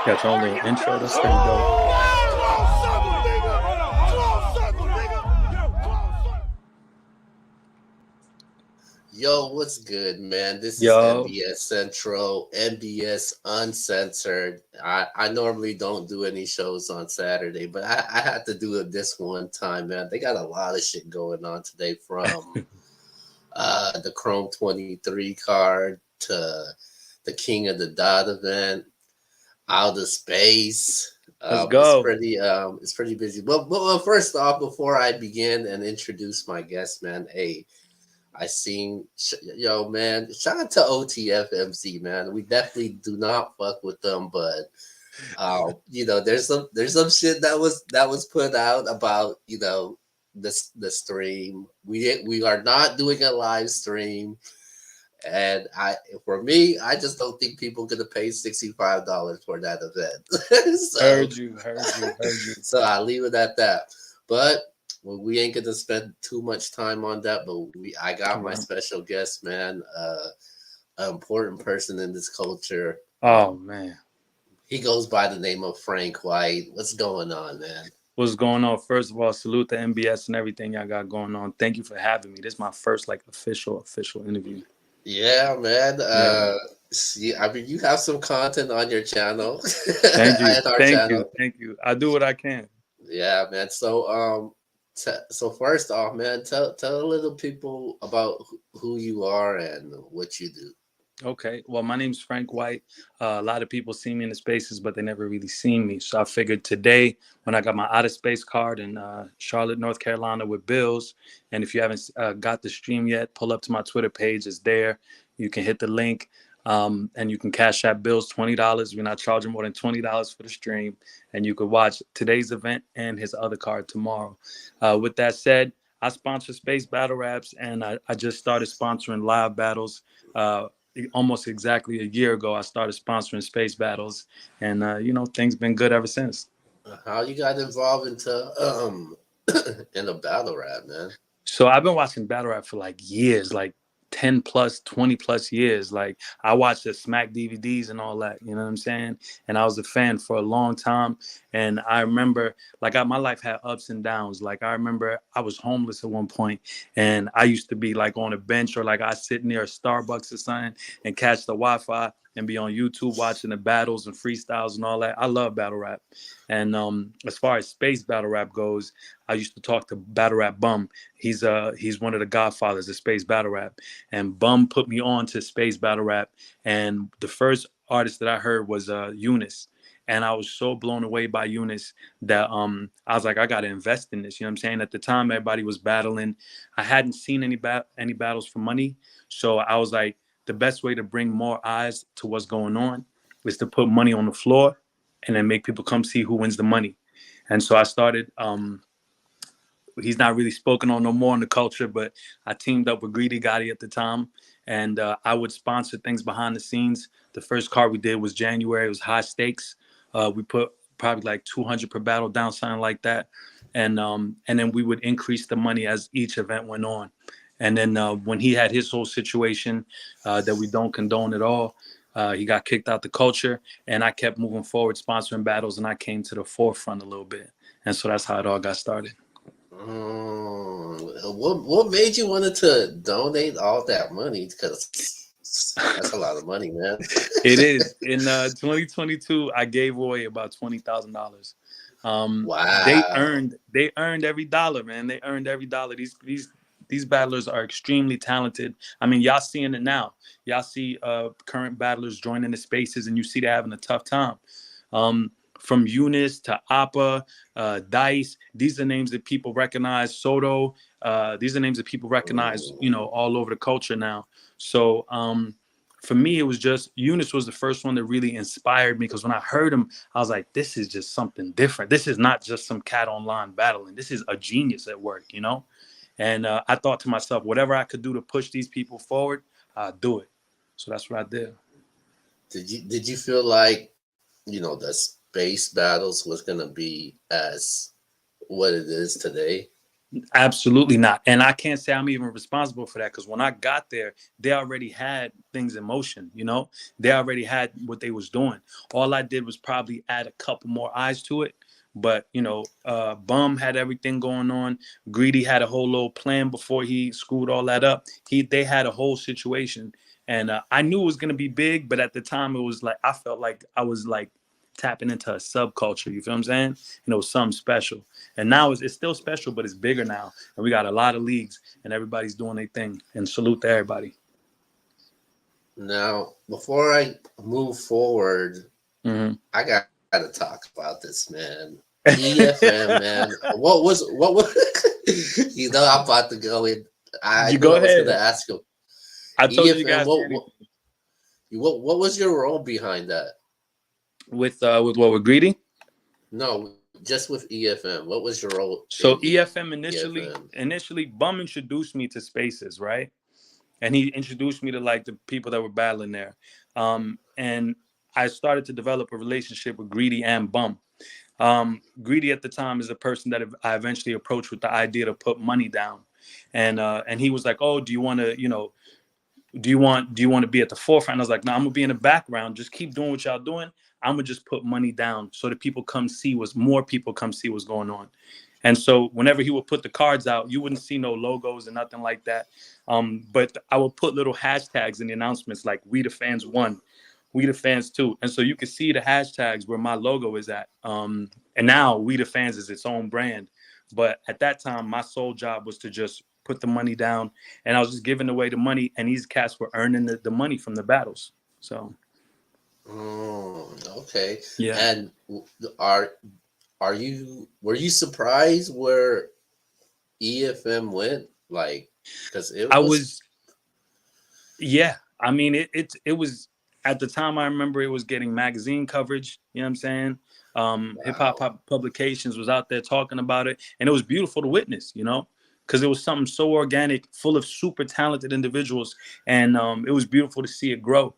Got your own little intro. That's pretty dope. Yo, what's good, man? This is Yo, NBS Central, NBS Uncensored. I normally don't do any shows on Saturday, but I had to do it this one time, man. They got a lot of shit going on today from the Chrome 23 card to the King of the Dot event, outer space. let's It's go. pretty busy. Well, first off, before I begin and introduce my guest, man, hey, I seen, yo, man, shout out to OTFMC, man. We definitely do not fuck with them, but there's some shit that was put out about the stream. We are not doing a live stream, and for me, I just don't think people gonna pay $65 for that event. so Heard you. Heard you. Heard you. so I leave it at that. But well, we ain't gonna spend too much time on that. But I got my Right. special guest, man, an important person in this culture. Oh man, He goes by the name of Frank White. What's going on, man? what's going on? First of all, salute the MBS and everything y'all got going on. Thank you for having me. This is my first like official interview. Yeah, man. Yeah. See, I mean, you have some content on your channel Thank you. and our Thank you. channel. Thank you. I do what I can. Yeah, man. So first off, man, tell a little people about who you are and what you do. Okay. Well, my name's Frank White. A lot of people see me in the spaces, but they never really seen me. So I figured today, when I got my outer space card in Charlotte, North Carolina with Bills, and if you haven't got the stream yet, pull up to my Twitter page. It's there. You can hit the link, and you can cash out Bills $20. We're not charging more than $20 for the stream, and you could watch today's event and his other card tomorrow. With that said, I sponsor Space Battle Raps, and I just started sponsoring live battles. Almost exactly a year ago, I started sponsoring space battles, and things been good ever since. How you got involved into in a battle rap, man? So I've been watching battle rap for like years, like 10 plus, 20 plus years. Like I watched the Smack DVDs and all that, you know what I'm saying? And I was a fan for a long time. And I remember my life had ups and downs. Like I remember I was homeless at one point and I used to be like on a bench or like I sit near a Starbucks or something and catch the Wi-Fi and be on YouTube watching the battles and freestyles and all that. I love battle rap. And as far as space battle rap goes, I used to talk to Battle Rap Bum. He's one of the godfathers of space battle rap, and Bum put me on to space battle rap. And the first artist that I heard was Eunice, and I was so blown away by Eunice that I was like, I got to invest in this. You know what I'm saying? At the time, everybody was battling. I hadn't seen any battles for money, so I was like, the best way to bring more eyes to what's going on is to put money on the floor, and then make people come see who wins the money. And so I started. He's not really spoken on no more in the culture, but I teamed up with Greedy Gotti at the time, and I would sponsor things behind the scenes. The first card we did was January. It was high stakes. We put probably like 200 per battle down, something like that, and then we would increase the money as each event went on. And then when he had his whole situation that we don't condone at all, he got kicked out the culture, and I kept moving forward, sponsoring battles, and I came to the forefront a little bit, and so that's how it all got started. What made you wanted to donate all that money? Because that's a lot of money, man. It is. In 2022, I gave away about $20,000. Wow. They earned every dollar, man. They earned every dollar. These battlers are extremely talented. I mean, y'all seeing it now. Y'all see current battlers joining the spaces, and you see they're having a tough time. From Eunice to Appa, Dice, these are names that people recognize. Soto, these are names that people recognize, all over the culture now. So for me, it was just Eunice was the first one that really inspired me, because when I heard him, I was like, this is just something different. This is not just some cat online battling. This is a genius at work, And I thought to myself, whatever I could do to push these people forward, I'll do it. So that's what I did. Did you feel like the space battles was gonna be as what it is today? Absolutely not. And I can't say I'm even responsible for that, because when I got there, they already had things in motion, you know? They already had what they was doing. All I did was probably add a couple more eyes to it. But, you know, Bum had everything going on. Greedy had a whole little plan before he screwed all that up. They had a whole situation. And I knew it was going to be big, but at the time it was like, I felt like I was like tapping into a subculture, you feel what I'm saying? And it was something special. And now it's still special, but it's bigger now. And we got a lot of leagues and everybody's doing their thing. And salute to everybody. Now, before I move forward, Mm-hmm. I got to talk about this, man. EFM, man. What was you know, I'm about to go in. I You knew go I was ahead. gonna ask you. I told you EFM, guys what was your role behind that? with what, with Greedy. No, just with EFM. What was your role So in EFM EFM? initially Bum introduced me to Spaces, right? And he introduced me to like the people that were battling there. And I started to develop a relationship with Greedy and Bum. Greedy at the time is a person that I eventually approached with the idea to put money down. And he was like, "Oh, do you want to, you know, do you want to be at the forefront?" I was like, "No, I'm gonna be in the background. Just keep doing what y'all doing. I'm gonna just put money down so that people come see more people come see what's going on." And so whenever he would put the cards out, you wouldn't see no logos and nothing like that. But I would put little hashtags in the announcements like "We the Fans One," "We the Fans Two," and so you could see the hashtags where my logo is at. And now "We the Fans" is its own brand. But at that time, my sole job was to just put the money down, and I was just giving away the money, and these cats were earning the money from the battles. So Oh, okay. yeah, And are were you surprised where EFM went? Like, because it I was. was. Yeah, I mean it was at the time. I remember it was getting magazine coverage. You know what I'm saying? Hip Hop Wow. Publications was out there talking about it, and it was beautiful to witness. You know, because it was something so organic, full of super talented individuals, and it was beautiful to see it grow.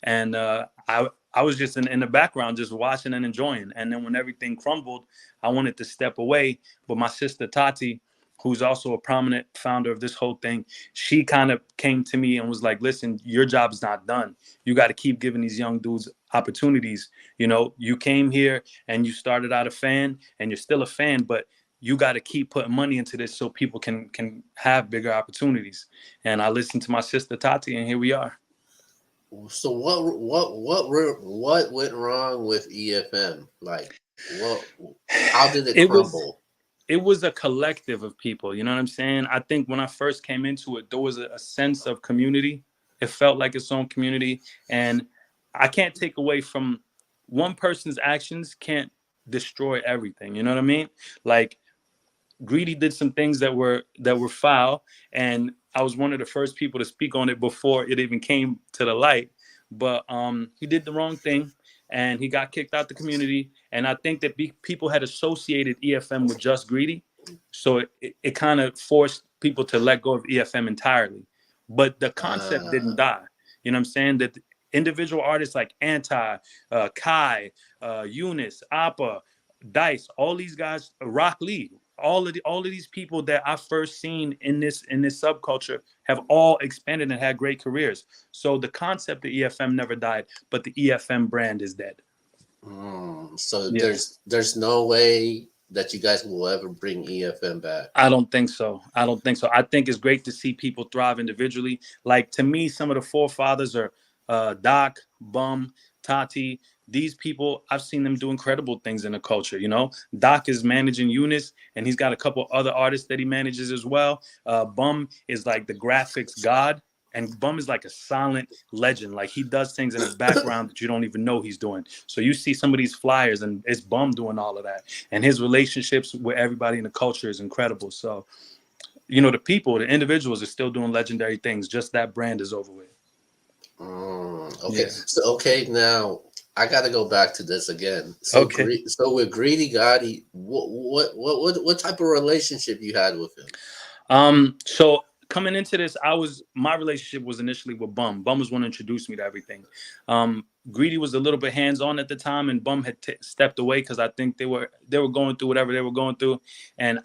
And I was just in the background, just watching and enjoying. And then when everything crumbled, I wanted to step away, but my sister Tati, who's also a prominent founder of this whole thing, she kind of came to me and was like, "Listen, your job's not done. You got to keep giving these young dudes opportunities. You know, you came here and you started out a fan and you're still a fan, but you got to keep putting money into this so people can have bigger opportunities." And I listened to my sister Tati, and here we are. So what went wrong with EFM? Like, what? How did it It was crumble? it was a collective of people. You know what I'm saying? I think when I first came into it, there was a sense of community. It felt like its own community. And I can't take away from one person's actions, can't destroy everything. You know what I mean? Like Greedy did some things that were foul, and I was one of the first people to speak on it before it even came to the light. But he did the wrong thing, and he got kicked out the community. And I think that people had associated EFM with just Greedy, so it kind of forced people to let go of EFM entirely. But the concept didn't Uh, die. You know what I'm saying? That individual artists like Anti, Kai, Eunice, Appa, Dice, all these guys, Rock Lee, all of these people that I first seen in this subculture have all expanded and had great careers. So the concept of EFM never died, but the EFM brand is dead. so Yeah. there's no way that you guys will ever bring EFM back. I don't think so. I don't think so. I think it's great to see people thrive individually. Like to me, some of the forefathers are Doc, Bum, Tati. These people, I've seen them do incredible things in the culture. You know, Doc is managing Eunice, and he's got a couple other artists that he manages as well. Bum is like the graphics god, and Bum is like a silent legend. Like he does things in the background that you don't even know he's doing. So you see some of these flyers, and it's Bum doing all of that, and his relationships with everybody in the culture is incredible. So, you know, the people, the individuals are still doing legendary things. Just that brand is over with. Okay, Yeah. so okay, now I got to go back to this again. So Okay. so with Greedy Gotti, what type of relationship you had with him? So coming into this, my relationship was initially with Bum. Bum was one to introduce me to everything. Greedy was a little bit hands-on at the time, and Bum had stepped away because I think they were going through whatever they were going through, and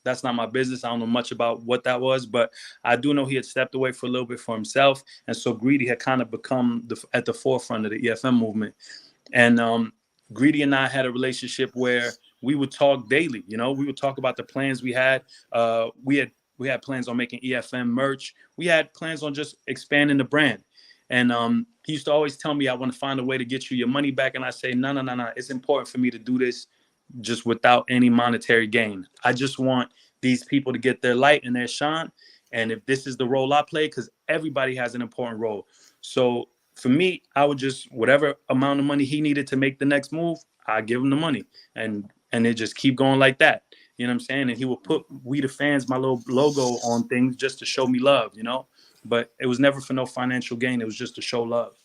that's not my business. I don't know much about what that was, but I do know he had stepped away for a little bit for himself, and so Greedy had kind of become at the forefront of the EFM movement. And Greedy and I had a relationship where we would talk daily. You know, we would talk about the plans we had. We had plans on making EFM merch. We had plans on just expanding the brand. And he used to always tell me, I want to find a way to get you your money back. And I say, no. It's important for me to do this just without any monetary gain. I just want these people to get their light and their shine. And if this is the role I play, because everybody has an important role. So for me, I would just, whatever amount of money he needed to make the next move, I give him the money. And it just keep going like that. You know what I'm saying? And he would put We the Fans, my little logo on things just to show me love, you know? But it was never for no financial gain. It was just to show love.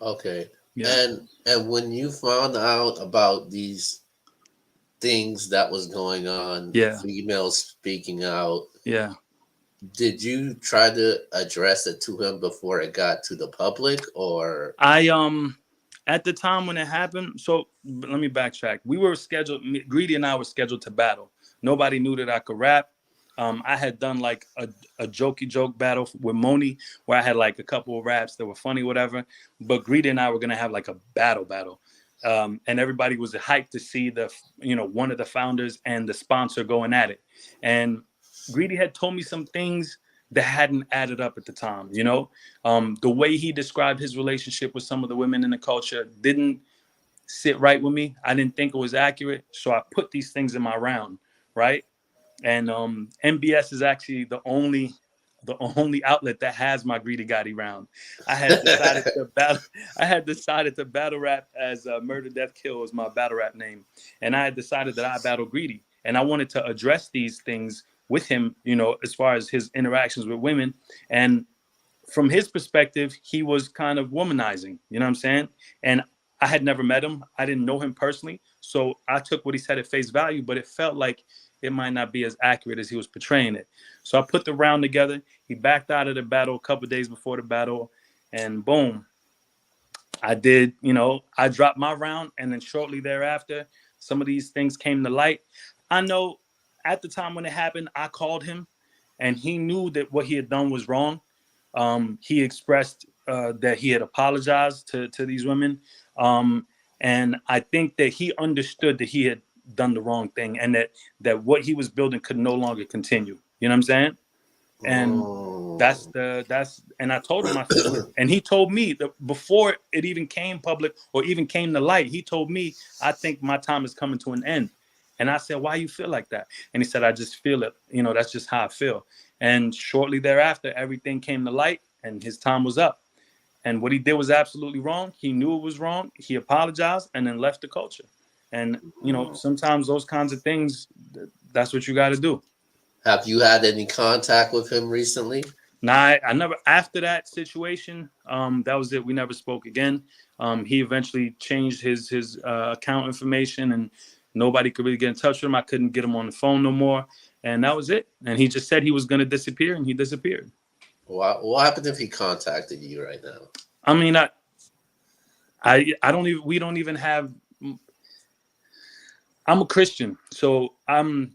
Okay. Yeah. And when you found out about these things that was going on, Yeah. females speaking out, Yeah. did you try to address it to him before it got to the public, or? At the time when it happened, so let me backtrack. We were scheduled, Greedy and I were scheduled to battle. Nobody knew that I could rap. I had done like a jokey joke battle with Moni where I had like a couple of raps that were funny, whatever. But Greedy and I were gonna have like a battle. And everybody was hyped to see one of the founders and the sponsor going at it. And Greedy had told me some things that hadn't added up at the time. You know, the way he described his relationship with some of the women in the culture didn't sit right with me. I didn't think it was accurate. So I put these things in my round, right? And MBS is actually the only outlet that has my Greedy Gotti round. I had decided to battle rap as Murder Death Kill was my battle rap name, and I had decided that I battle Greedy, and I wanted to address these things with him, you know, as far as his interactions with women. And from his perspective, he was kind of womanizing, you know what I'm saying? And I had never met him. I didn't know him personally. So I took what he said at face value, but it felt like it might not be as accurate as he was portraying it. So I put the round together. He backed out of the battle a couple of days before the battle, and boom, I dropped my round. And then shortly thereafter, some of these things came to light. I know at the time when it happened, I called him and he knew that what he had done was wrong. He expressed that he had apologized to these women. And I think that he understood that he had done the wrong thing and that what he was building could no longer continue. You know what I'm saying? And and I told him, I said, and he told me that before it even came public or even came to light, he told me, I think my time is coming to an end. And I said, why you feel like that? And he said, I just feel it. You know, that's just how I feel. And shortly thereafter, everything came to light and his time was up. And what he did was absolutely wrong. He knew it was wrong. He apologized and then left the culture. And, you know, sometimes those kinds of things, that's what you got to do. Have you had any contact with him recently? Nah, I never, after that situation, that was it. We never spoke again. He eventually changed his account information and nobody could really get in touch with him. I couldn't get him on the phone no more. And that was it. And he just said he was going to disappear and he disappeared. What happened if he contacted you right now? I mean, we don't even have, I'm a Christian. So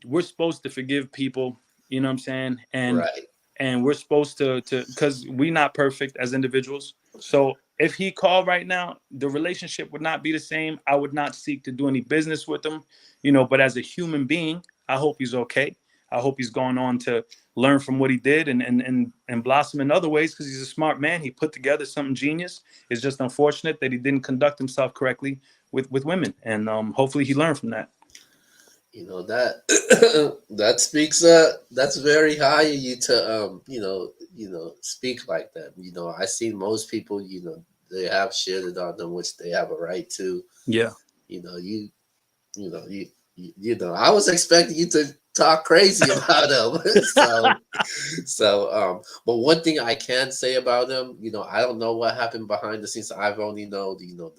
we're supposed to forgive people, you know what I'm saying? And, right. And we're supposed to, because we're not perfect as individuals. So if he called right now, the relationship would not be the same. I would not seek to do any business with him, you know, but as a human being, I hope he's okay. I hope he's gone on to learn from what he did and blossom in other ways because he's a smart man. He put together something genius. It's just unfortunate that he didn't conduct himself correctly with women. And hopefully he learned from that. You know, that that speaks that's very high of you to speak like that. You know, I see most people, you know, they have shitted on them, which they have a right to. Yeah. You know, I was expecting you to talk crazy about him. But one thing I can say about him, you know, I don't know what happened behind the scenes. I've only know, you know,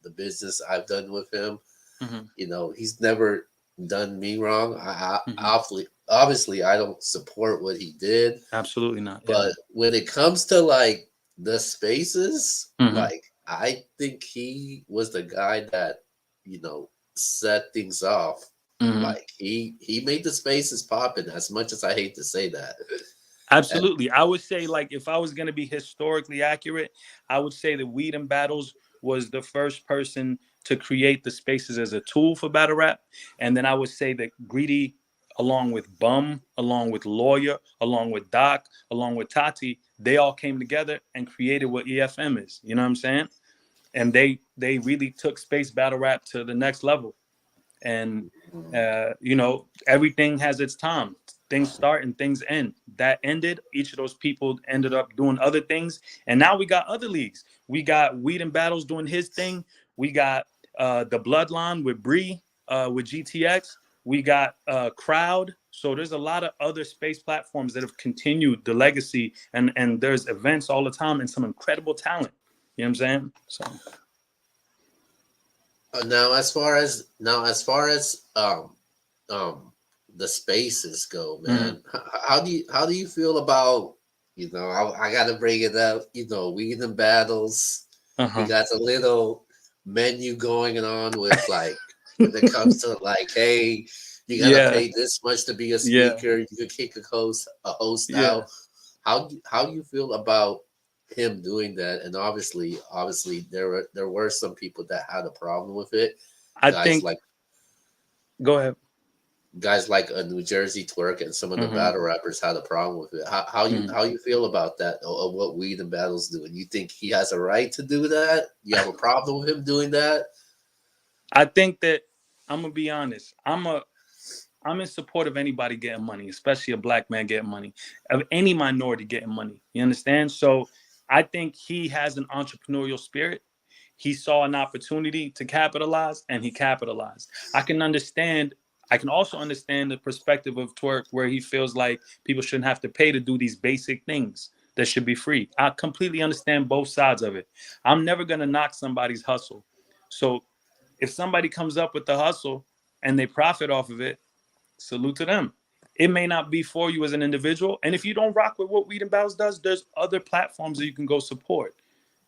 the business I've done with him. Mm-hmm. You know, he's never done me wrong. I obviously I don't support what he did, Absolutely not. Yeah. but when it comes to like the spaces, Hmm. like I think he was the guy that, set things off. Hmm. Like he made the spaces popping, as much as I hate to say that. And Absolutely. I would say, like, if I was going to be historically accurate, I would say that Weed and Battles was the first person to create the spaces as a tool for battle rap. And then I would say that Greedy, along with Bum, along with Lawyer, along with Doc, along with Tati, they all came together and created what EFM is. You know what I'm saying? And they really took space battle rap to the next level. And everything has its time. Things start and things end. That ended, each of those people ended up doing other things, and now we got other leagues. We got Weed and Battles doing his thing. We got the Bloodline with Bree, with GTX. We got Crowd. So there's a lot of other space platforms that have continued the legacy, and there's events all the time and some incredible talent. You know what I'm saying? So now as far as um the spaces go, mhm. man, how do you feel about, I gotta bring it up, Weed and Battles. He Uh-huh. got a little menu going on with, like, when it comes to, like, hey, you gotta Yeah, pay this much to be a yeah, speaker, you could kick a host yeah. out. How do you feel about him doing that? And obviously there were some people that had a problem with it. I Guys think. like Go ahead. guys like a New Jersey Twerk and some of the Hmm. battle rappers had a problem with it. How you Hmm. how you feel about that, of what Weed and Battles do? And you think he has a right to do that? You have a problem with him doing that? I think that I'm gonna be honest. I'm in support of anybody getting money, especially a black man getting money, of any minority getting money. You understand? So I think he has an entrepreneurial spirit. He saw an opportunity to capitalize, and he capitalized. I can also understand the perspective of Twerk, where he feels like people shouldn't have to pay to do these basic things that should be free. I completely understand both sides of it. I'm never going to knock somebody's hustle. So if somebody comes up with the hustle and they profit off of it, salute to them. It may not be for you as an individual. And if you don't rock with what Weed and Battles does, there's other platforms that you can go support.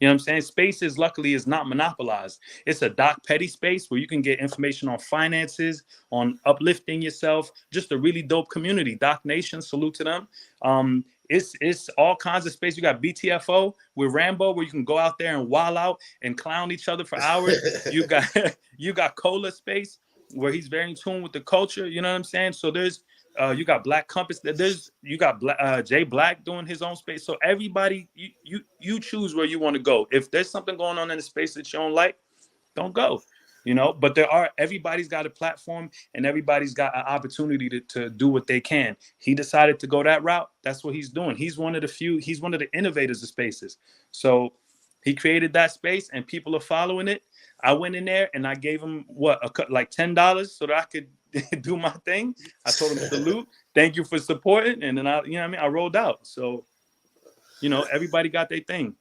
You know what I'm saying? Spaces, luckily, is not monopolized. It's a Doc Petty space where you can get information on finances, on uplifting yourself, just a really dope community. Doc Nation, salute to them. It's all kinds of space. You got BTFO with Rambo, where you can go out there and wild out and clown each other for hours. You got you got Cola space, where he's very in tune with the culture. You know what I'm saying? So there's you got Black Compass. There's you got Jay Black doing his own space. So everybody, you choose where you want to go. If there's something going on in the space that you don't like, don't go. But everybody's got a platform and everybody's got an opportunity to do what they can. He decided to go that route. That's what he's doing. He's one of the innovators of spaces. So he created that space and people are following it. I went in there and I gave him like $10 so that I could do my thing. I told him salute, thank you for supporting, and then I rolled out. So everybody got their thing.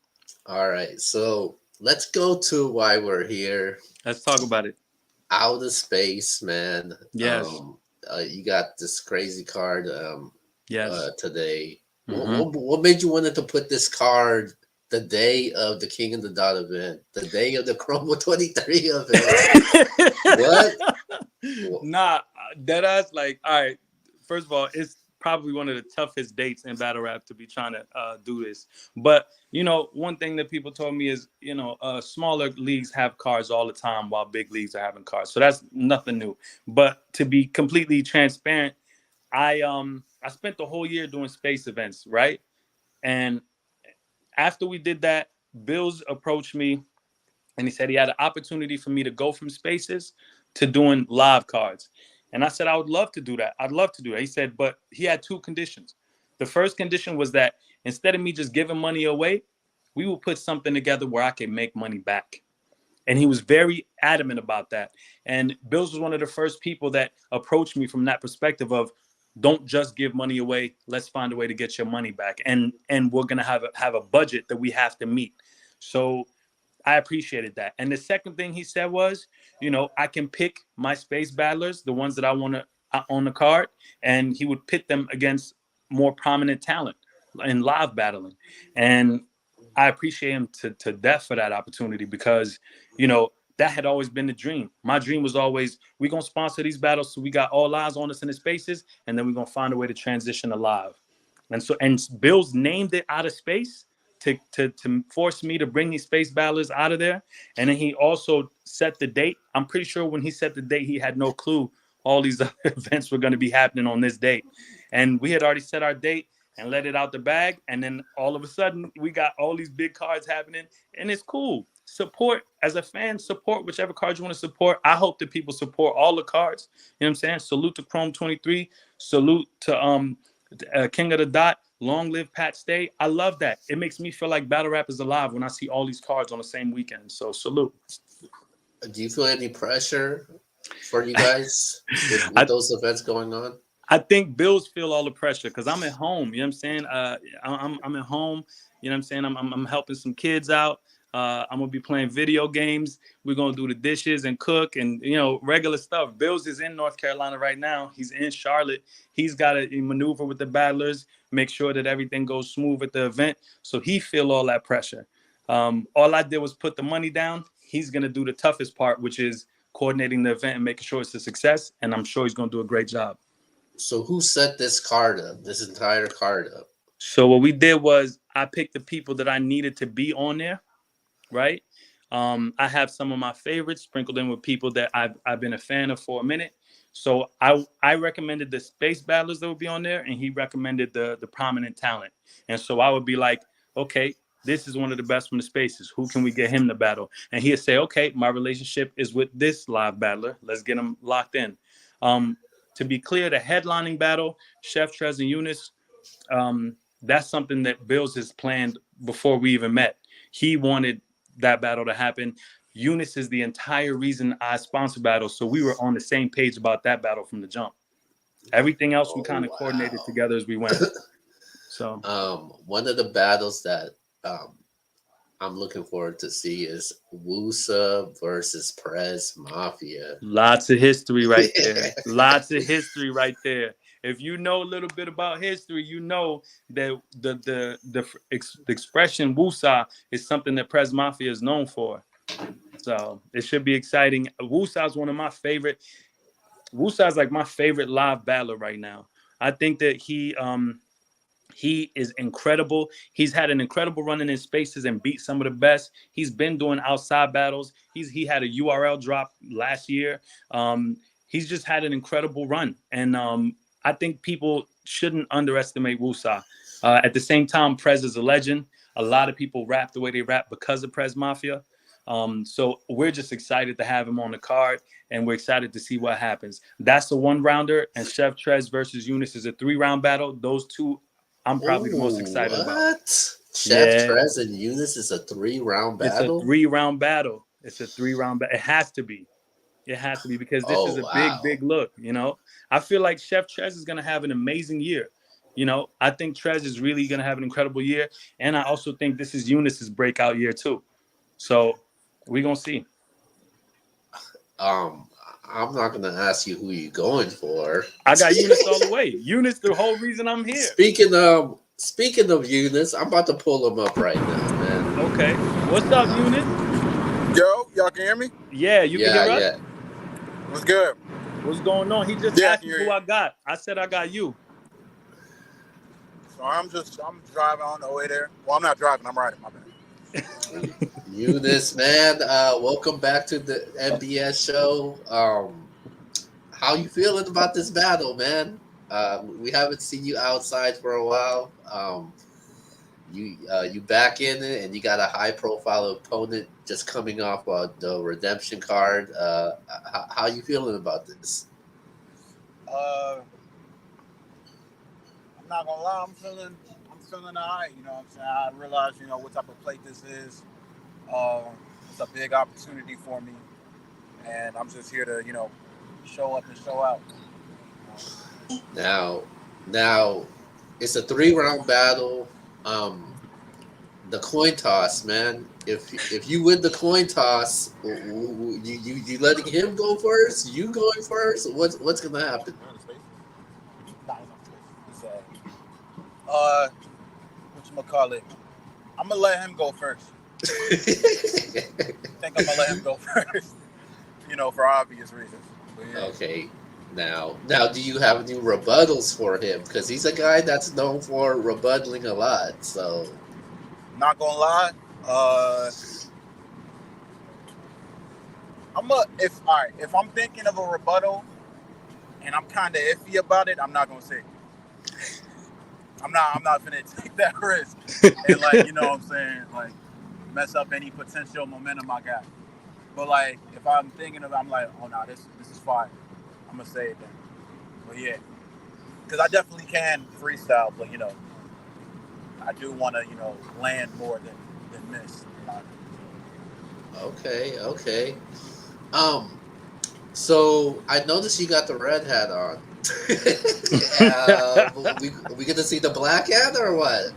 All right, so let's go to why we're here. Let's talk about it. Outer space, man. Yes, You got this crazy card yes. today. What, Hmm. what, what made you wanted to put this card the day of the King and the Dot event, the day of the Chroma 23 event? What? Nah, that ass. Like, all right. First of all, it's probably one of the toughest dates in battle rap to be trying to do this. But one thing that people told me is, smaller leagues have cards all the time, while big leagues are having cards. So that's nothing new. But to be completely transparent, I spent the whole year doing space events, right? And after we did that, Bills approached me and he said he had an opportunity for me to go from spaces to doing live cards. And I said, I would love to do that. I'd love to do that. He said, but he had two conditions. The first condition was that instead of me just giving money away, we will put something together where I can make money back. And he was very adamant about that. And Bills was one of the first people that approached me from that perspective of, don't just give money away. Let's find a way to get your money back. And we're gonna have a budget that we have to meet. So I appreciated that. And the second thing he said was, I can pick my space battlers, the ones that I want to on the card, and he would pit them against more prominent talent in live battling. And I appreciate him to death for that opportunity, because, you know, that had always been the dream. My dream was always, we're going to sponsor these battles so we got all eyes on us in the spaces, and then we're going to find a way to transition to live. And so, and Bills named it Out of Space to force me to bring these space battlers out of there. And then he also set the date. I'm pretty sure when he set the date, he had no clue all these other events were going to be happening on this date. And we had already set our date and let it out the bag. And then all of a sudden, we got all these big cards happening, and it's cool. Support, as a fan, support whichever card you want to support. I hope that people support all the cards. You know what I'm saying? Salute to Chrome 23. Salute to King of the Dot. Long live Pat Stay. I love that. It makes me feel like battle rap is alive when I see all these cards on the same weekend. So salute. Do you feel any pressure for you guys with those events going on? I think Bills feel all the pressure because I'm at home. You know what I'm saying? I'm at home. You know what I'm saying? I'm helping some kids out. I'm gonna be playing video games. We're gonna do the dishes and cook and, you know, regular stuff. Bills is in North Carolina right now. He's in Charlotte. He's got to maneuver with the battlers, make sure that everything goes smooth at the event. So he feel all that pressure. All I did was put the money down. He's gonna do the toughest part, which is coordinating the event and making sure it's a success. And I'm sure he's gonna do a great job. So who set this card up, this entire card up? So what we did was I picked the people that I needed to be on there, right? I have some of my favorites sprinkled in with people that I've been a fan of for a minute. So I recommended the space battlers that would be on there, and he recommended the prominent talent. And so I would be like, okay, this is one of the best from the spaces. Who can we get him to battle? And he'd say, okay, my relationship is with this live battler. Let's get him locked in. To be clear, the headlining battle, Chef Trez and Eunice, that's something that Bills has planned before we even met. He wanted that battle to happen. Eunice is the entire reason I sponsor battles, so we were on the same page about that battle from the jump. Everything else we kind of coordinated together as we went. So one of the battles that I'm looking forward to see is Wusa versus Prez Mafia. Lots of history right there. Lots of history right there. If you know a little bit about history, you know that the expression Wusa is something that Prez Mafia is known for. So it should be exciting. Wusa is one of my favorite. Wusa is like my favorite live battler right now. I think that he is incredible. He's had an incredible run in his spaces and beat some of the best. He's been doing outside battles. He had a URL drop last year. He's just had an incredible run. And I think people shouldn't underestimate Wusa. At the same time, Prez is a legend. A lot of people rap the way they rap because of Prez Mafia. So we're just excited to have him on the card, and we're excited to see what happens. That's a 1-rounder, and Chef Trez versus Eunice is a 3-round battle. Those two I'm probably the most excited about. Chef Trez and Eunice is a 3-round battle? It's a 3-round battle. It's a 3-round battle. It has to be. It has to be because this is a big look, you know. I feel like Chef Trez is going to have an amazing year. You know, I think Trez is really going to have an incredible year. And I also think this is Eunice's breakout year too. So we're going to see. I'm not going to ask you who you're going for. I got Eunice all the way. Eunice, the whole reason I'm here. Speaking of Eunice, I'm about to pull him up right now, man. Okay. What's up, Eunice? Yo, y'all can hear me? Yeah, you can hear us? Yeah. What's good? What's going on? He just asked me who I got. I said I got you. So I'm driving on the way there. Well, I'm not driving. I'm riding. My bad. Eunice, man, welcome back to the MBS show. How you feeling about this battle, man? We haven't seen you outside for a while. You back in it, and you got a high-profile opponent just coming off the redemption card. How you feeling about this? I'm not gonna lie. I'm feeling all right. You know what I'm saying? I realize, you know, what type of plate this is. It's a big opportunity for me, and I'm just here to, you know, show up and show out. Now, it's a 3-round battle. The coin toss, man. If you win the coin toss, you letting him go first? You going first? What's gonna happen? Whatchamacallit? I'm gonna let him go first. I think I'm gonna let him go first. For obvious reasons. But yeah. Okay. Now, do you have any rebuttals for him? Because he's a guy that's known for rebuttaling a lot. So, Not gonna lie. If I'm thinking of a rebuttal and I'm kind of iffy about it, I'm not gonna say it. I'm not finna take that risk and you know what I'm saying, mess up any potential momentum I got. But if I'm thinking of it, I'm like, oh no, this is fine. I'm gonna say it then. But yeah, because I definitely can freestyle, but I do want to land more than miss. okay. So I noticed you got the red hat on. We get to see the black hat or what?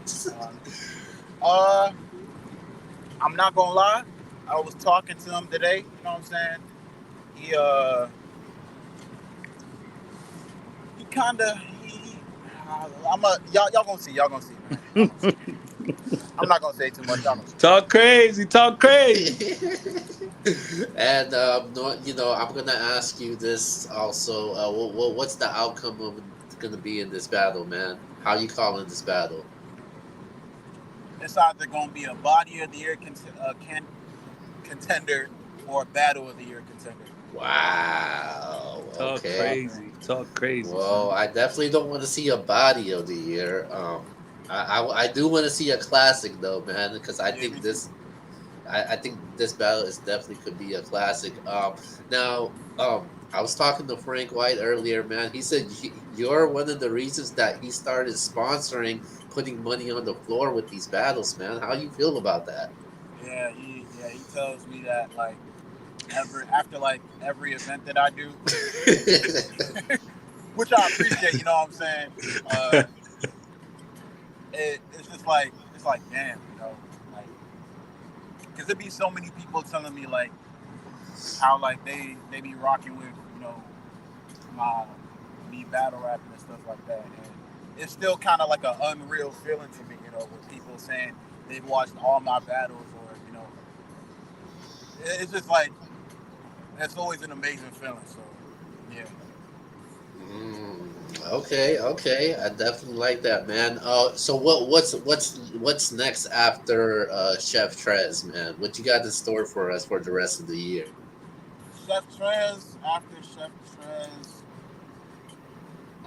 I'm not gonna lie. I was talking to him today. You know what I'm saying? He kind of y'all gonna see. Y'all gonna see. Man. I'm not gonna say too much. Y'all gonna see. Talk crazy. And I'm gonna ask you this also. What's the outcome of gonna be in this battle, man? How you calling this battle? It's either gonna be a body of the year contender or a battle of the year contender. Wow. Okay. Talk crazy. Well, son. I definitely don't want to see a body of the year. I do want to see a classic though, man, because I think this battle is definitely could be a classic. Now, I was talking to Frank White earlier, man. He said you're one of the reasons that he started sponsoring, putting money on the floor with these battles, man. How you feel about that? Yeah, he tells me that after every event that I do, which I appreciate. You know what I'm saying? It's just damn, because there be so many people telling me how they be rocking with me battle rapping and stuff like that, and it's still kind of like an unreal feeling to me, with people saying they've watched all my battles, or it's just it's always an amazing feeling. So yeah. Okay, I definitely like that, man. So what's next after Chef Trez, man? What you got in store for us for the rest of the year? Chef Trez, after Chef Trez,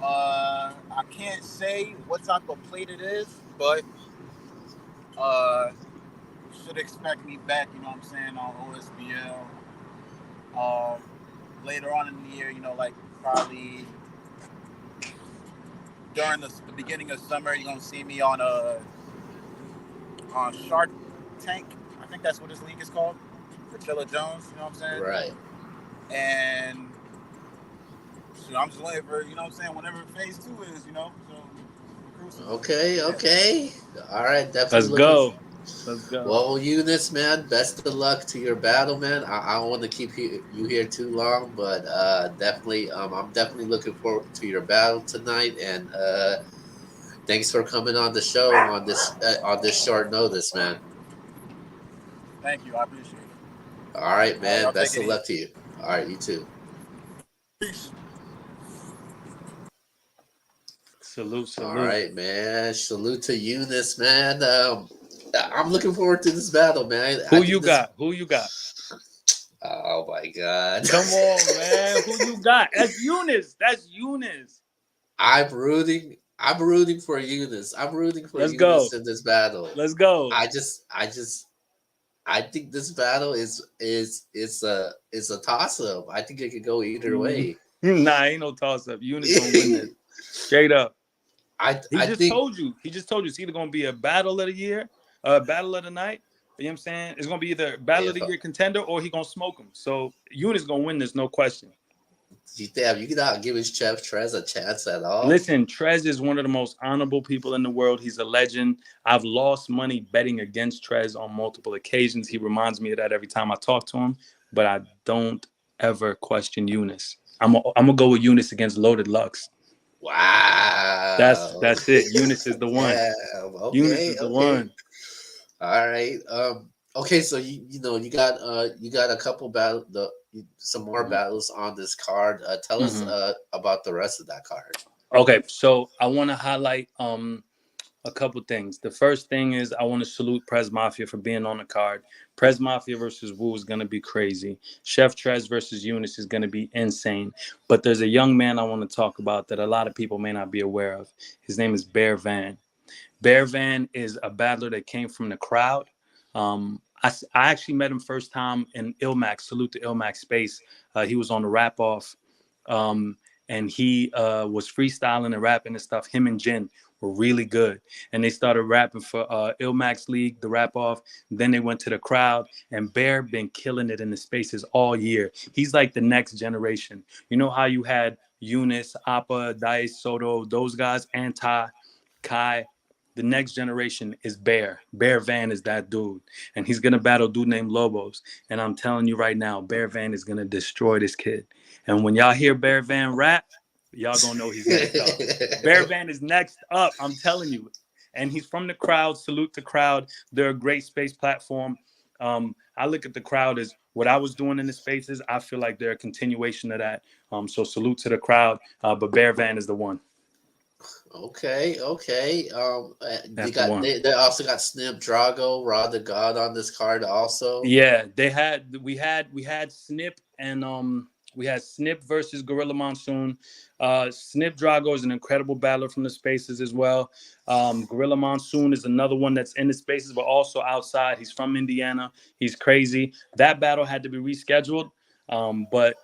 I can't say what type of plate it is, but should expect me back, you know what I'm saying, on OSBL. Later on in the year, probably during the beginning of summer, you're gonna see me on Shark Tank. I think that's what this league is called, for Chilla Jones. You know what I'm saying? Right. And so I'm just waiting for whenever phase 2 is. So. Okay. All right, definitely. Let's go. Well, Eunice, man, best of luck to your battle, man. I don't want to keep you here too long, but definitely, I'm definitely looking forward to your battle tonight. And thanks for coming on the show on this short notice, man. Thank you, I appreciate it. All right, man. Best of easy. luck to you. All right, you too. Peace. Salute. All right, man. Salute to Eunice, man. I'm looking forward to this battle, man. Who you got? Oh my God! Come on, man. Who you got? That's Eunice. I'm rooting for Eunice. I'm rooting for Let's Eunice go. in this battle. Let's go. I think this battle is a toss up. I think it could go either way. Nah, ain't no toss up. Eunice gonna win this. Straight up. He just told you. It's either gonna be a battle of the year, battle of the night. You know what I'm saying? It's gonna be either battle of the year contender or he gonna smoke him. So Eunice gonna win this, no question. You cannot give his Chef Trez a chance at all. Listen, Trez is one of the most honorable people in the world. He's a legend. I've lost money betting against Trez on multiple occasions. He reminds me of that every time I talk to him. But I don't ever question Eunice. I'm gonna go with Eunice against Loaded Lux. Wow. That's it. Eunice is the one. Yeah. Eunice Okay. is the Okay. one. All right. Okay. So you got a couple some more Mhm. battles on this card. Tell us Mhm. about the rest of that card. Okay, so I want to highlight a couple things. The first thing is I want to salute Prez Mafia for being on the card. Prez Mafia versus Wu is going to be crazy. Chef Trez versus Eunice is going to be insane. But there's a young man I want to talk about that a lot of people may not be aware of. His name is Bear Van. Bear Van is a battler that came from the crowd. I actually met him first time in Ilmax. Salute to Ilmax Space. He was on the rap off. Um, and he was freestyling and rapping and stuff. Him and Jin were really good, and they started rapping for Ilmax League, the rap off. Then they went to the crowd, and Bear been killing it in the spaces all year. He's like the next generation. You know how you had Eunice, Appa, Dice, Soto, those guys, Anti, Kai. The next generation is Bear. Bear Van is that dude, and he's gonna battle a dude named Lobos. And I'm telling you right now, Bear Van is gonna destroy this kid. And when y'all hear Bear Van rap, y'all gonna know he's next up. Bear Van is next up. I'm telling you. And he's from the crowd. Salute the crowd. They're a great space platform. I look at the crowd as what I was doing in the spaces. I feel like they're a continuation of that. So salute to the crowd. But Bear Van is the one. Okay, okay. That's the one. They also got Snip Drago, Rod the God on this card also. Yeah, we had Snip and we had Snip versus Gorilla Monsoon. Snip Drago is an incredible battler from the spaces as well. Gorilla Monsoon is another one that's in the spaces but also outside. He's from Indiana. He's crazy. That battle had to be rescheduled. But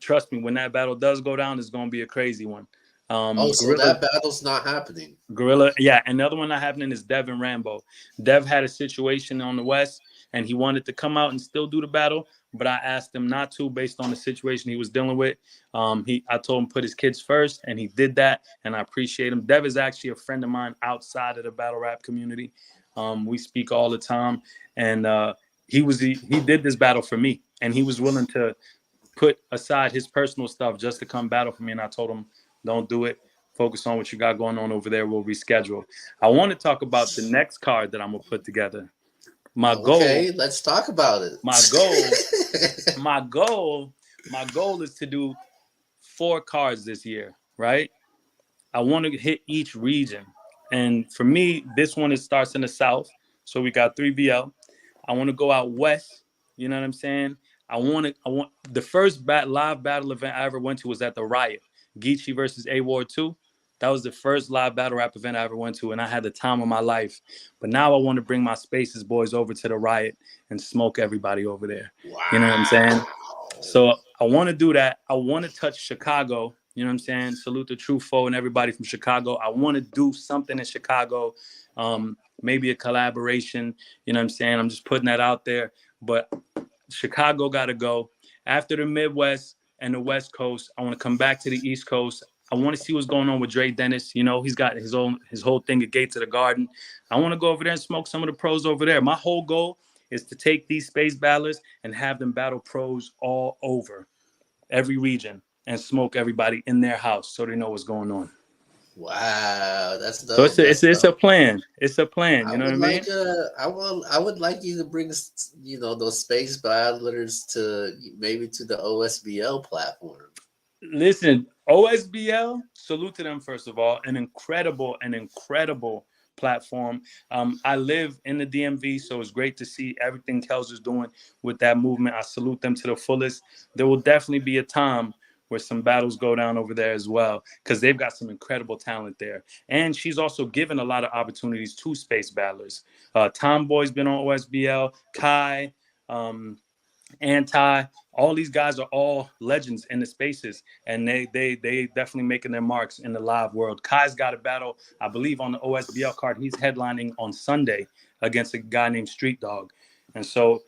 trust me, when that battle does go down, it's gonna be a crazy one. Oh, so Gorilla that battle's not happening. Gorilla, yeah. And the other one not happening is Dev and Rambo. Dev had a situation on the West, and he wanted to come out and still do the battle, but I asked him not to based on the situation he was dealing with. I told him put his kids first, and he did that, and I appreciate him. Dev is actually a friend of mine outside of the battle rap community. We speak all the time, and he did this battle for me, and he was willing to put aside his personal stuff just to come battle for me. And I told him, don't do it. Focus on what you got going on over there. We'll reschedule. I want to talk about the next card that I'm gonna put together. My goal, Okay, let's talk about it. my goal, my goal, my goal is to do 4 cards this year, right? I want to hit each region. And for me, this one starts in the South. So we got 3BL. I want to go out West. You know what I'm saying? I want the first live battle event I ever went to was at the Riot. Geechee versus A Ward 2. That was the first live battle rap event I ever went to, and I had the time of my life. But now I want to bring my Spaces boys over to the Riot and smoke everybody over there. You know what I'm saying? Wow. So I want to do that. I want to touch Chicago. You know what I'm saying? Salute to Trufo and everybody from Chicago. I want to do something in Chicago, maybe a collaboration. You know what I'm saying? I'm just putting that out there. But Chicago got to go. After the Midwest and the West Coast, I want to come back to the East Coast. I want to see what's going on with Dre Dennis. You know, he's got his whole thing at Gates of the Garden. I want to go over there and smoke some of the pros over there. My whole goal is to take these space battlers and have them battle pros all over every region and smoke everybody in their house so they know what's going on. Wow, that's So dope. That's it's a dope. plan. It's a plan. I You know what would I mean? like I would like you to bring those space battlers to maybe to the OSBL platform. Listen, OSBL, salute to them first of all. An incredible platform. I live in the DMV, so it's great to see everything Kels is doing with that movement. I salute them to the fullest. There will definitely be a time where some battles go down over there as well, because they've got some incredible talent there. And she's also given a lot of opportunities to space battlers. Tomboy's been on OSBL, Kai, Anti, all these guys are all legends in the spaces, and they definitely making their marks in the live world. Kai's got a battle, I believe, on the OSBL card. He's headlining on Sunday against a guy named Street Dog. And so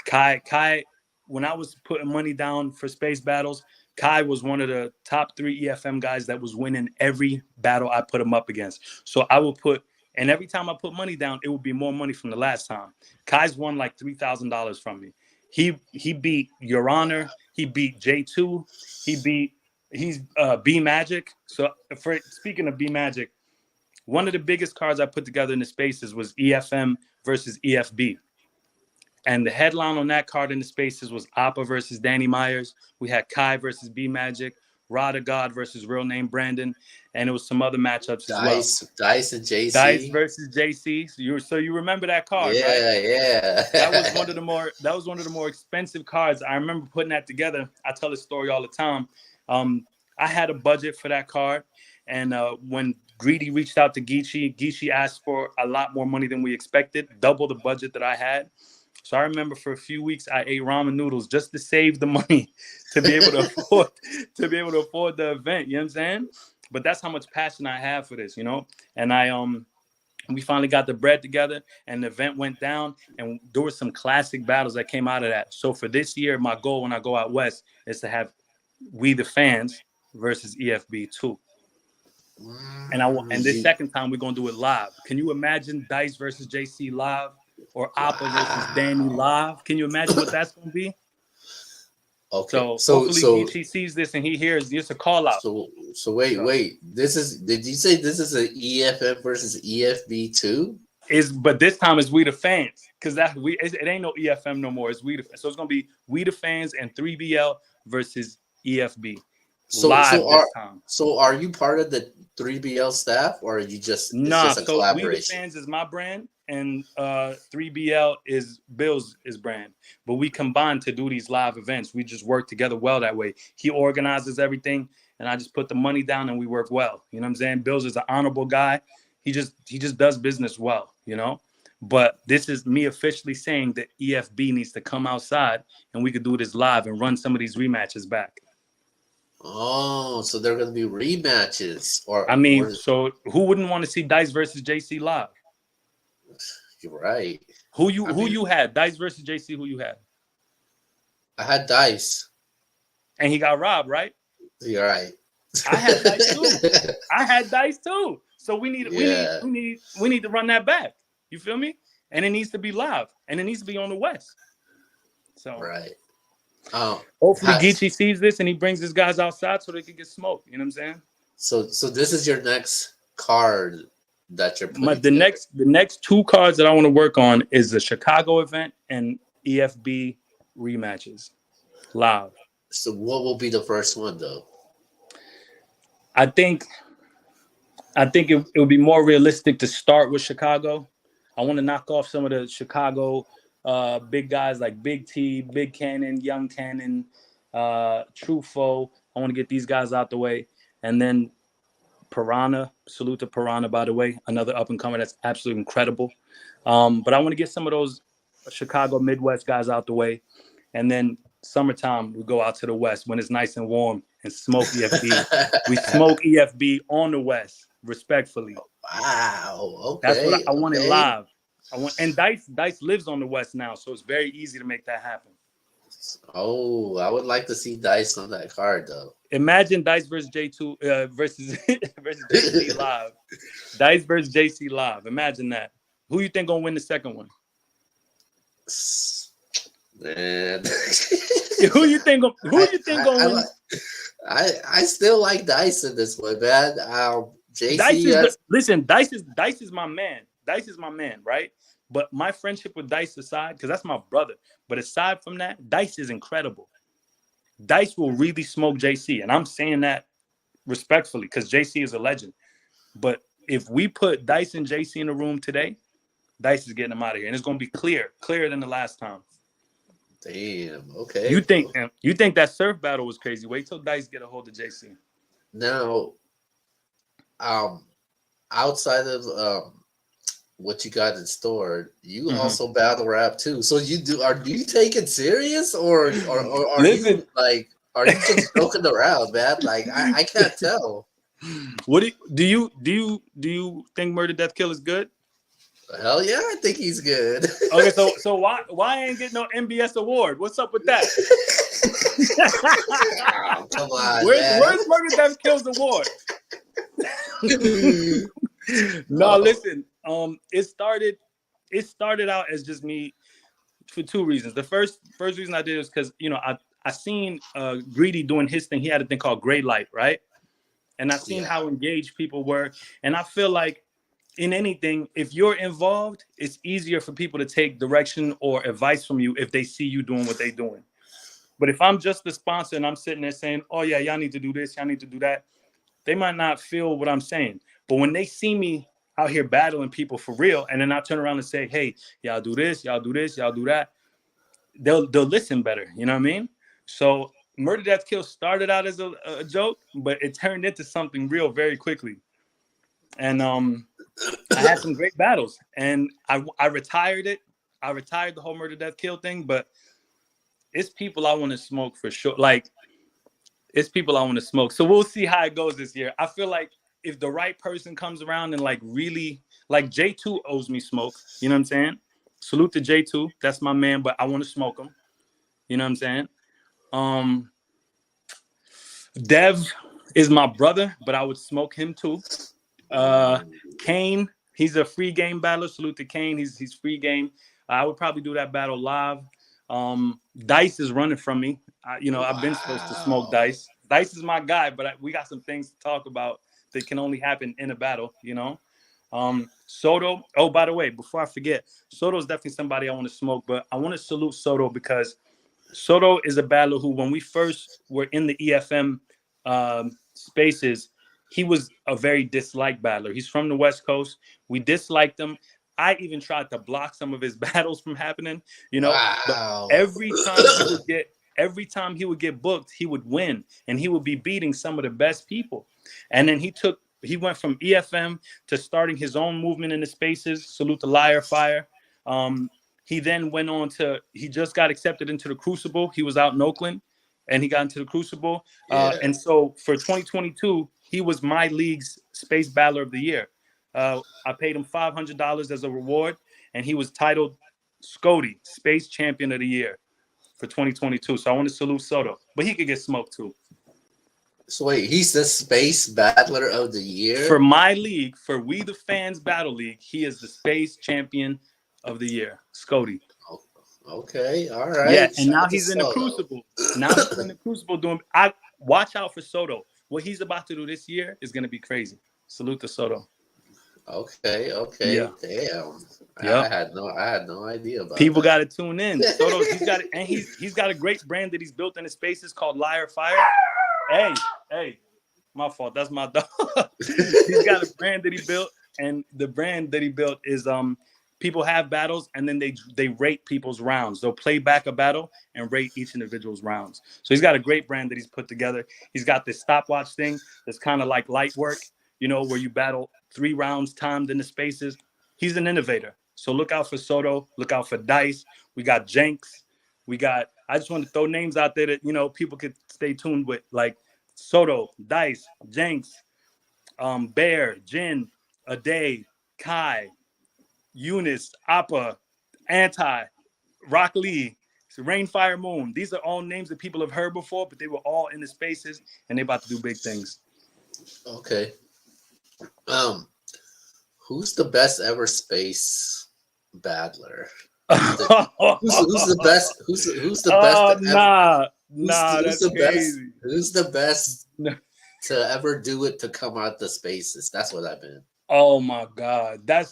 Kai, when I was putting money down for space battles, Kai was one of the top 3 EFM guys that was winning every battle I put him up against. So I will put, and every time I put money down, it would be more money from the last time. Kai's won like $3,000 from me. He beat Your Honor. He beat J2. He beat He's B Magic. So speaking of B Magic, one of the biggest cards I put together in the spaces was EFM versus EFB. And the headline on that card in the spaces was Appa versus Danny Myers. We had Kai versus B Magic, Rada God versus Real Name Brandon, and it was some other matchups as well. Dice and JC. Dice versus JC. So you remember that card, right? Yeah. That was one of the more expensive cards. I remember putting that together. I tell this story all the time. I had a budget for that card, and when Greedy reached out to Geechee asked for a lot more money than we expected, double the budget that I had. So I remember for a few weeks I ate ramen noodles just to save the money to be able to afford the event. You know what I'm saying? But that's how much passion I have for this, you know. And we finally got the bread together, and the event went down, and there were some classic battles that came out of that. So for this year, my goal when I go out west is to have We the Fans versus EFB 2. And this second time we're gonna do it live. Can you imagine Dice versus JC live? Or Appa versus Danny live. Can you imagine what that's going to be? Okay. So hopefully he sees this and he hears just a call out. So wait. Did you say this is an EFM versus EFB 2? But this time it's We the Fans, because it ain't no EFM no more. It's We the Fans. So it's gonna be We the Fans and 3BL versus EFB. So are you part of the 3BL staff, or are you just a collaboration? We the Fans is my brand, and 3BL is Bill's brand. But we combine to do these live events. We just work together well that way. He organizes everything, and I just put the money down, and we work well. You know what I'm saying? Bill's is an honorable guy. He just does business well, you know. But this is me officially saying that EFB needs to come outside, and we could do this live and run some of these rematches back. Oh, so they're going to be rematches, so who wouldn't want to see Dice versus JC live? You're right. Who you had? Dice versus JC. Who you had? I had Dice, and he got robbed, right? You're right. I had Dice too. So we need to run that back. You feel me? And it needs to be live, and it needs to be on the West. So right. Hopefully Geechee sees this and he brings his guys outside so they can get smoked. You know what I'm saying? So this is your next card that you're putting the next two cards that I want to work on is the Chicago event and EFB rematches live. So what will be the first one though? I think it would be more realistic to start with Chicago. I want to knock off some of the Chicago big guys like Big T, Big Cannon, Young Cannon, Trufo. I want to get these guys out the way. And then Piranha, salute to Piranha, by the way, another up-and-comer that's absolutely incredible. But I want to get some of those Chicago Midwest guys out the way. And then summertime, we go out to the West when it's nice and warm and smoke EFB. We smoke EFB on the West, respectfully. Wow. Okay. That's what I want it live. And Dice lives on the West now, so it's very easy to make that happen. Oh, I would like to see Dice on that card though. Imagine Dice versus J2 versus JC live. Dice versus JC live. Imagine that. Who you think gonna win the second one? Man. Who you think gonna win? I still like Dice in this one, man. JC Dice is my man. Dice is my man, right? But my friendship with Dice aside, because that's my brother. But aside from that, Dice is incredible. Dice will really smoke JC. And I'm saying that respectfully because JC is a legend. But if we put Dice and JC in the room today, Dice is getting them out of here. And it's going to be clearer than the last time. Damn, okay. You think that surf battle was crazy. Wait till Dice get a hold of JC. Now, outside of what you got in store, you also battle rap too. So do you take it serious or are you like, are you just joking around, man? Like I can't tell. What do you think Murder Death Kill is good? Hell yeah, I think he's good. Okay, so why I ain't getting no MBS award? What's up with that? Oh, come on, where's Murder Death Kill's award? No, listen. It started out as just me for two reasons. The first reason I did was because I I seen Greedy doing his thing. He had a thing called Gray Light, right? And I seen Yeah. how engaged people were. And I feel like in anything, if you're involved, it's easier for people to take direction or advice from you if they see you doing what they're doing. But if I'm just the sponsor and I'm sitting there saying, oh yeah, y'all need to do this, y'all need to do that, they might not feel what I'm saying. But when they see me out here battling people for real, and then I turn around and say, hey, y'all do this, y'all do this, y'all do that, they'll listen better. You know what I mean? So Murder Death Kill started out as a joke, but it turned into something real very quickly. And I had some great battles, and I retired it. I retired the whole Murder Death Kill thing, but it's people I want to smoke for sure. Like, it's people I want to smoke. So we'll see how it goes this year. I feel like if the right person comes around and like really, like J2 owes me smoke. You know what I'm saying? Salute to J2. That's my man, but I want to smoke him. You know what I'm saying? Dev is my brother, but I would smoke him too. Kane, he's a free game battler. Salute to Kane. He's free game. I would probably do that battle live. Dice is running from me. I've been supposed to smoke Dice. Dice is my guy, but we got some things to talk about that can only happen in a battle, you know. Soto. Oh, by the way, before I forget, Soto is definitely somebody I want to smoke, but I want to salute Soto because Soto is a battler who, when we first were in the EFM spaces, he was a very disliked battler. He's from the West Coast. We disliked him. I even tried to block some of his battles from happening, you know. Wow. But every time he would get booked, he would win, and he would be beating some of the best people. And then he went from EFM to starting his own movement in the spaces. Salute to Liar Fire. He then went on he just got accepted into the Crucible. He was out in Oakland, and he got into the Crucible. And so for 2022, he was my league's Space Battler of the Year. I paid him $500 as a reward, and he was titled Scody, Space Champion of the Year for 2022. So I want to salute Soto, but he could get smoked too. So wait, he's the Space Battler of the Year? For my league, for We the Fans Battle League, he is the Space Champion of the Year, Scody. Okay, all right. Yeah, and now he's in the Crucible. Now he's in the Crucible doing. Watch out for Soto. What he's about to do this year is going to be crazy. Salute to Soto. Okay. Yeah. Damn. Yep. I had no idea about People that. got to tune in. Soto, he's got a great brand that he's built in his spaces called Liar Fire. Hey, my fault. That's my dog. He's got a brand that he built, and the brand that he built is people have battles, and then they rate people's rounds. They'll play back a battle and rate each individual's rounds. So he's got a great brand that he's put together. He's got this stopwatch thing that's kind of like light work, you know, where you battle 3 rounds timed in the spaces. He's an innovator. So look out for Soto. Look out for Dice. We got Jenks. I just want to throw names out there that, you know, people could stay tuned with, like Soto, Dice, Jenks, Bear, Jin, Aday, Kai, Eunice, Appa, Anti, Rock Lee, Rainfire Moon. These are all names that people have heard before, but they were all in the spaces, and they're about to do big things. Okay. Who's the best ever space battler? Who's the best? Who's the best? That's crazy. Who's the best to ever do it to come out the spaces? That's what I meant. Oh my God, I'm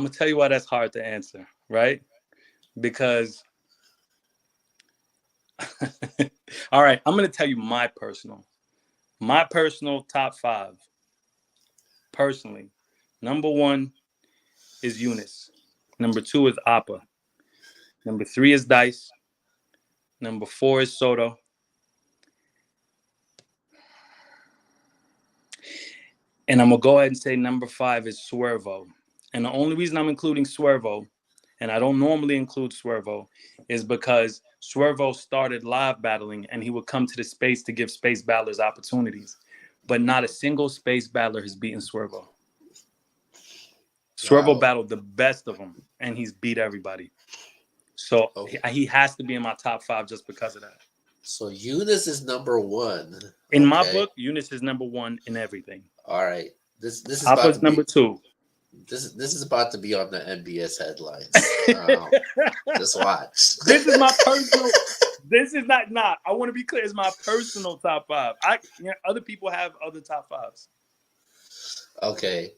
gonna tell you why that's hard to answer, right? Because, all right, I'm gonna tell you my personal top 5. Personally, number 1 is Eunice. Number 2 is Appa. Number 3 is Dice. Number 4 is Soto. And I'm going to go ahead and say number 5 is Swervo. And the only reason I'm including Swervo, and I don't normally include Swervo, is because Swervo started live battling, and he would come to the space to give space battlers opportunities. But not a single space battler has beaten Swervo. Swervo battled the best of them, and he's beat everybody. So he has to be in my top 5 just because of that. So Eunice is number 1. In my book, Eunice is number 1 in everything. All right. This is Appa's number 2. This is about to be on the NBS headlines. Just watch. This This is not. I want to be clear. It's my personal top 5. Other people have other top 5s. Okay.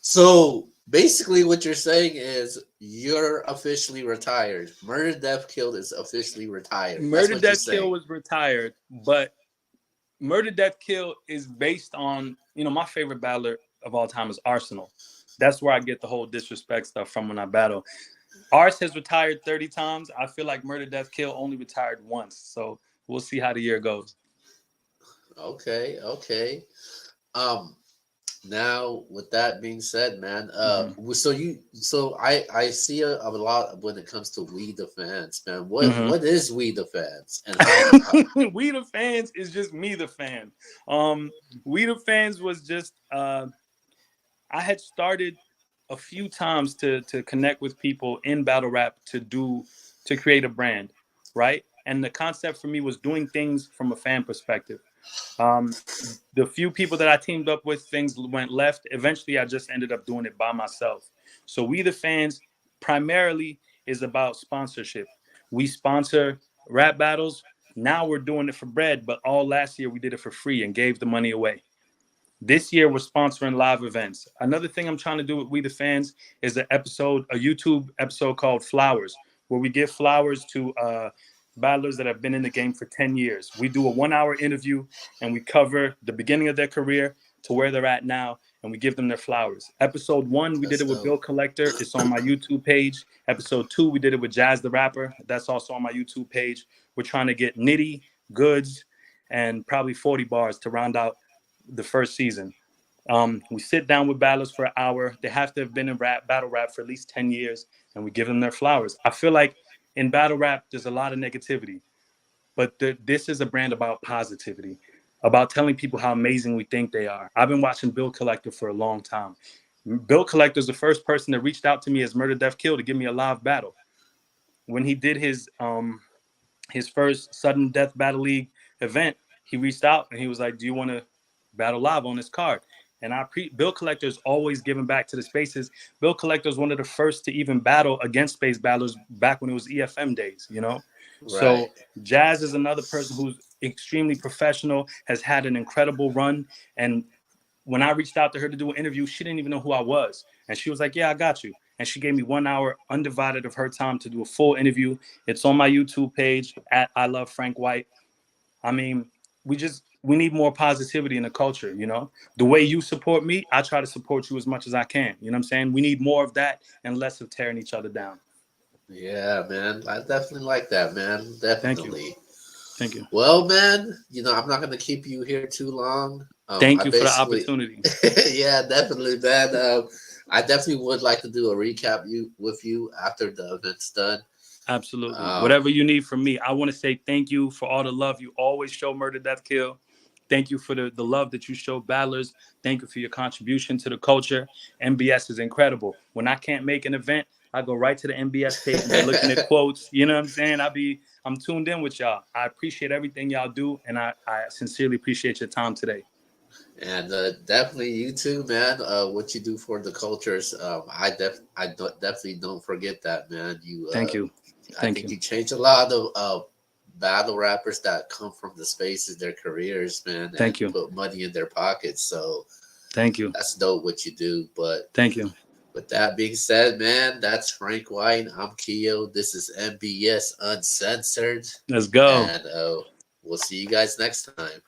So basically, what you're saying is you're officially retired. Murder, Death, Killed is officially retired. That's Murder, what you're Death, Kill saying. was retired, but Murder, Death, Kill is based on, my favorite battler of all time is Arsenal. That's where I get the whole disrespect stuff from when I battle. Ars has retired 30 times. I feel like Murder, Death, Kill only retired once. So we'll see how the year goes. Okay. Now with that being said, man, so I see a lot when it comes to We the Fans, man. What is We the Fans, and how We the Fans is just me the fan. We the Fans was just I had started a few times to connect with people in battle rap to create a brand, right? And the concept for me was doing things from a fan perspective. The few people that I teamed up with, things went left. Eventually, I just ended up doing it by myself. So We the Fans primarily is about sponsorship. We sponsor rap battles. Now we're doing it for bread, but all last year we did it for free and gave the money away. This year we're sponsoring live events. Another thing I'm trying to do with We the Fans is a YouTube episode called Flowers, where we give flowers to battlers that have been in the game for 10 years. We do a 1-hour interview and we cover the beginning of their career to where they're at now, and we give them their flowers. Episode 1, we did it with Bill Collector. It's on my YouTube page. Episode 2, we did it with Jazz the Rapper. That's also on my YouTube page. We're trying to get Nitty, Goods, and probably 40 bars to round out the first season. We sit down with battlers for an hour. They have to have been in battle rap for at least 10 years, and we give them their flowers. I feel like in battle rap, there's a lot of negativity, but this is a brand about positivity, about telling people how amazing we think they are. I've been watching Bill Collector for a long time. Bill Collector is the first person that reached out to me as Murder, Death, Kill to give me a live battle. When he did his first Sudden Death Battle League event, he reached out and he was like, "Do you want to battle live on this card?" And Bill Collector is always giving back to the spaces. Bill Collector is one of the first to even battle against space battlers back when it was EFM days, Right. So Jazz is another person who's extremely professional, has had an incredible run. And when I reached out to her to do an interview, she didn't even know who I was. And she was like, "Yeah, I got you." And she gave me 1 hour undivided of her time to do a full interview. It's on my YouTube page at I Love Frank White. I mean, we need more positivity in the culture, The way you support me, I try to support you as much as I can. You know what I'm saying? We need more of that and less of tearing each other down. Yeah, man. I definitely like that, man. Definitely. Thank you. Well, man, I'm not going to keep you here too long. Thank you for the opportunity. Yeah, definitely, man. I definitely would like to do a recap with you after the event's done. Absolutely. Whatever you need from me. I want to say thank you for all the love you always show Murder, Death, Kill. Thank you for the love that you show battlers. Thank you for your contribution to the culture. MBS is incredible. When I can't make an event, I go right to the MBS page and I'm looking at quotes. You know what I'm saying? I'm tuned in with y'all. I appreciate everything y'all do, and I sincerely appreciate your time today. And definitely you too, man. What you do for the cultures, I definitely don't forget that, man. Thank you. I think you changed a lot of battle rappers that come from the spaces, their careers, man. Thank you. Put money in their pockets. So thank you. That's dope what you do. But thank you. With that being said, man, that's Frank White. I'm Keo. This is MBS Uncensored. Let's go. And we'll see you guys next time.